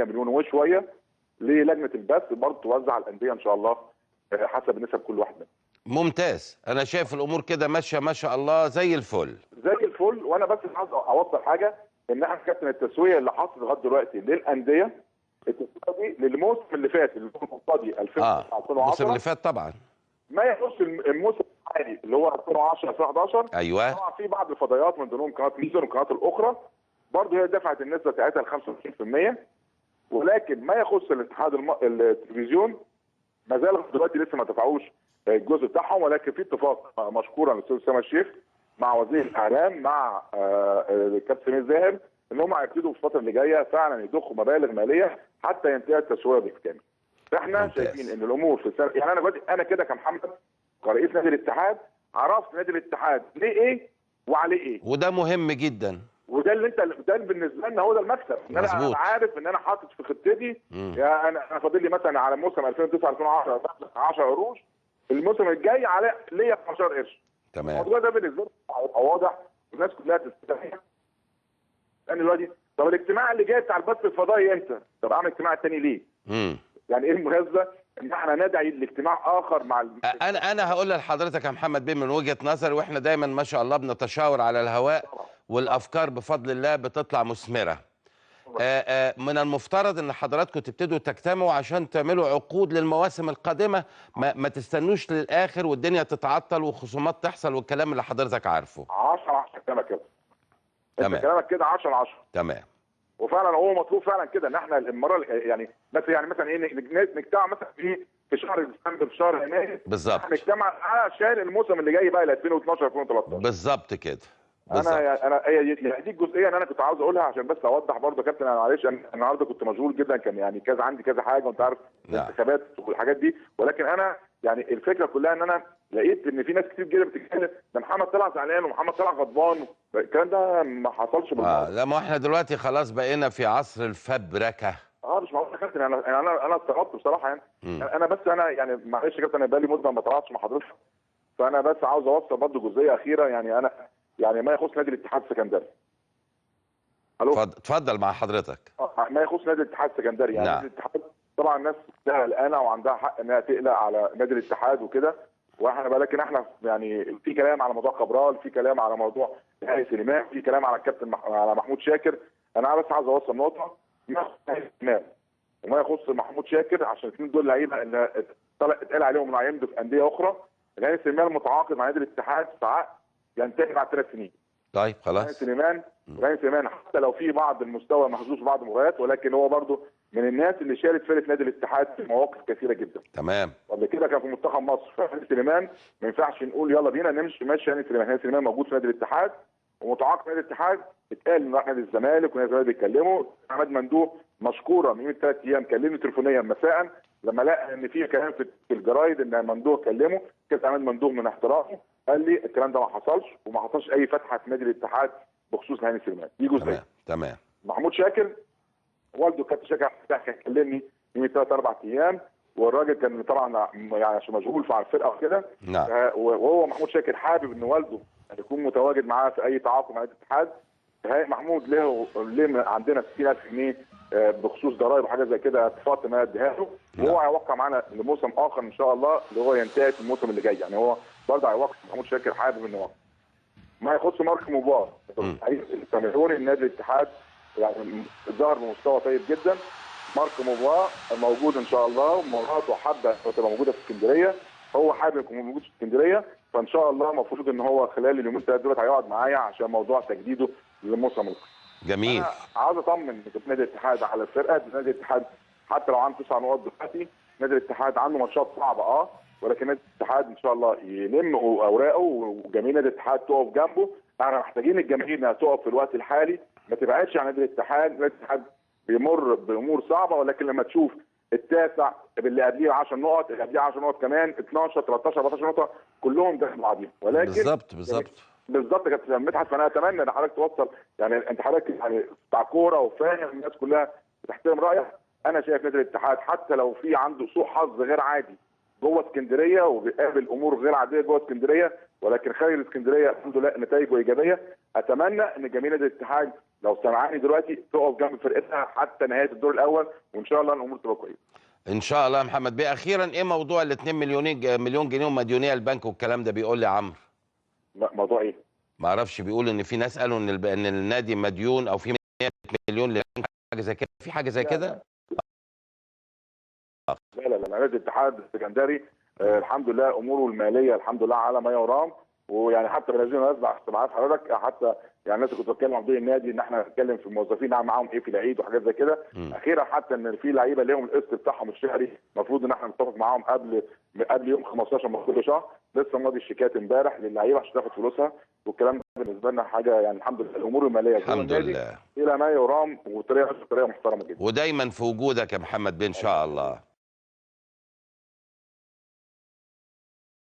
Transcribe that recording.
مليون وشويه للجنه البث برضه توزع على الانديه ان شاء الله حسب نسب كل واحد منهم. ممتاز، انا شايف الامور كده ماشيه ما شاء الله زي الفل. زي الفل. وانا بس عايز اوضح حاجه، ان احنا كابتن التسويه اللي حصل لغايه دلوقتي للانديه، التسويه دي للموسم اللي فات اللي هو المقتضي 2009 الموسم 2010 اللي فات طبعا ما يخص الموسم الحالي اللي هو 2010 2011. ايوه طبعا في بعض الفضائيات من ضمنهم قناه ميزان والقنوات الاخرى برضه هي دفعت النسبه بتاعتها ل 25%، ولكن ما يخص الاتحاد التلفزيون ما زال لغايه دلوقتي لسه ما دفعوش الجزء بتاعهم، ولكن في اتفاق مشكورا الاستاذ اسامه الشيخ مع وزير الاعلام مع الكابتن سمير زاهر ان هم هيبتدوا في الفتره اللي جايه فعلا يضخوا مبالغ ماليه حتى ينتهي التسويه بالكامل. فاحنا شايفين ان الامور في السنه، يعني انا كده كمحمد كرئيس نادي الاتحاد عرفت نادي الاتحاد ليه ايه وعليه ايه، وده مهم جدا، وده اللي ده بالنسبه لنا هو ده المكسب، ان انا عارف ان انا حاطط في خطتي يعني انا فاضل لي مثلا على موسم 2009 2010 10 قروش، الموسم الجاي على ليا 15 قرش. تمام. الموضوع ده بالنسبه لي هيبقى واضح والناس كلها تستفيد. لان دلوقتي طب الاجتماع اللي جاي بتاع البث الفضائي امتى؟ طب اعمل اجتماع تاني ليه؟ يعني ايه المناسبه ان احنا ندعي لاجتماع اخر مع انا هقول لحضرتك يا محمد بيه من وجهه نظري، واحنا دايما ما شاء الله بنتشاور على الهواء والافكار بفضل الله بتطلع مثمره. من المفترض ان حضراتكم تبتدوا تجتمعوا عشان تعملوا عقود للمواسم القادمه، ما تستنوش للاخر والدنيا تتعطل وخصومات تحصل والكلام اللي حضرتك عارفه. 10 كلامك كده. تمام. كلامك كده 10/10. تمام. وفعلا هو مطلوب فعلا كده ان احنا المره يعني مثلا ايه نجتمع مثلا في شهر ديسمبر في شهر يناير بالظبط، نجتمع عشان الموسم اللي جاي بقى ل 2012 2013 بالظبط كده. انا هي دي الجزئيه اللي انا كنت عاوز اقولها عشان بس اوضح برضه يا كابتن. انا معلش انا النهارده كنت مشغول جدا، كان يعني عندي كذا حاجه وانت عارف الانتخابات والحاجات دي، ولكن انا يعني الفكره كلها ان انا لقيت ان في ناس كتير جدا بتتكلم ده محمد طلع زعلان ومحمد طلع غضبان، الكلام ده ما حصلش بالمره. لا ما احنا دلوقتي خلاص بقينا في عصر الفبركه. مش معقول يا كابتن. انا استغربت بصراحه يعني. انا يعني معلش يا كابتن انا بقالي مده ما طلعتش مع حضرتك، فانا بس عاوز اوصل برضه جزئيه اخيره. يعني انا يعني ما يخص نادي الاتحاد السكندري. الو اتفضل مع حضرتك. ما يخص نادي الاتحاد السكندري يعني نادي الاتحاد طبعا الناس قلقانه وعندها حق انها تقلق على نادي الاتحاد وكده، واحنا لكن احنا يعني في كلام على موضوع كابرال، في كلام على موضوع هاني سليمان، في كلام على الكابتن على محمود شاكر. انا بس عايز اوصل نقطه وما يخص محمود شاكر عشان الاثنين دول لعيبه اللي اتقال عليهم انهم هيمضوا في انديه اخرى. هاني سليمان متعاقد مع نادي الاتحاد في عقد ينتهي بعد 3 سنين. طيب خلاص. هاني سليمان حتى لو في بعض المستوى محظوظ في بعض المباريات، ولكن هو برضه من الناس اللي شارك فرقه نادي الاتحاد في مواقف كثيره جدا. تمام. قبل كده كان في منتخب مصر. هاني سليمان ما ينفعش نقول يلا بينا نمشي ماشي هاني سليمان موجود في نادي الاتحاد ومتعاقد في نادي الاتحاد. اتقال ان راح نادي الزمالك ونادي الزمالك بيتكلموا. عماد مندوب مشكورا من 3 ايام كلمني تليفونيا مساء لما لقى ان في كلام في الجرايد ان مندوب كلمه. كابتن عماد مندوب من احترامه قال لي الكلام ده ما حصلش وما حصلش اي فتحه في نادي الاتحاد بخصوص هاني سليمان. دي جزئيه. تمام. محمود شاكر والده كابتن شاكر كان كلمني من 3-4 ايام، والراجل كان طبعا يعني عشان مشغول في الفرقه وكده. وهو محمود شاكر حابب ان والده يكون متواجد معاه في اي تعاقد مع الاتحاد. محمود له عندنا 60,000 جنيه بخصوص ضرائب وحاجه زي كده اتفقت ان انا اديها له، وهو هيوقع معانا لموسم اخر ان شاء الله اللي هو ينتهي في الموسم اللي جاي. يعني هو برضه هيوقع. محمود شاكر حابب انه يوقع. ما يخص مارك مبار الكاميروني النادي الاتحاد يعني ظهر بمستوى طيب جدا. مارك مبار موجود ان شاء الله ومراته حابه تبقى موجوده في اسكندريه، هو حابب يكون موجود في اسكندريه، فان شاء الله المفروض ان هو خلال اليومين 3 دول هيقعد معايا عشان موضوع تجديده للموسم القادم. جميل. انا عاوز اطمن نادي الاتحاد على الفرقه. نادي الاتحاد حتى لو عنده 9 نقاط دلوقتي، نادي الاتحاد عنده ماتشات صعبه ولكن نادي الاتحاد ان شاء الله يلم اوراقه وجماهير نادي الاتحاد تقف جنبه. احنا محتاجين الجماهير انها تقف في الوقت الحالي ما تبعدش عن نادي الاتحاد. نادي الاتحاد بيمر بامور صعبه، ولكن لما تشوف التاسع اللي قبليه 10 نقط اللي قبليه 10 نقط كمان 12 13 14 نقطه كلهم داخل بعضيهم. ولكن بالظبط يا كابتن مدحت. فانا اتمنى ان حضرتك توصل يعني انت حضرتك يعني بتاع كوره وفاهم الناس كلها بتحترم رايك. انا شايف نادي الاتحاد حتى لو في عنده سوء حظ غير عادي جوه اسكندريه وبيقابل امور غير عاديه جوه اسكندريه، ولكن خارج اسكندريه الحمد لله نتائجه ايجابيه. اتمنى ان جماهير نادي الاتحاد لو سمعاني دلوقتي تقف جنب فرقتها حتى نهايه الدور الاول، وان شاء الله الامور تبقى كويسه. ان شاء الله يا محمد بيه. اخيرا ايه موضوع ال 2 مليون جنيه ومديونيه البنك والكلام ده؟ بيقول لي عمرو. موضوع ايه؟ ما اعرفش، بيقول ان في ناس قالوا ان ان النادي مديون او في 100 مليون للبنك، حاجه زي كده، في حاجه زي كده؟ لا نادي الاتحاد السكندري الحمد لله اموره الماليه الحمد لله على ما يرام. ويعني حتى بهذه المناسبه استبعاد حضرتك، حتى يعني الناس كنت بتكلم عن مدير النادي ان احنا نتكلم في الموظفين نعمل معاهم ايه في العيد وحاجات زي كده. اخيرا حتى ان في لعيبه ليهم القسط بتاعهم الشهري المفروض ان احنا نتفق معاهم قبل يوم 15 من كل شهر. لسه ماضي الشيكات امبارح للعيبه عشان تاخد فلوسها، والكلام ده بالنسبه لنا حاجه يعني الحمد لله الامور الماليه الحمد لله الى ما يرام وبطريقه محترمه جدا. ودايما في وجودك يا محمد بيه ان شاء الله.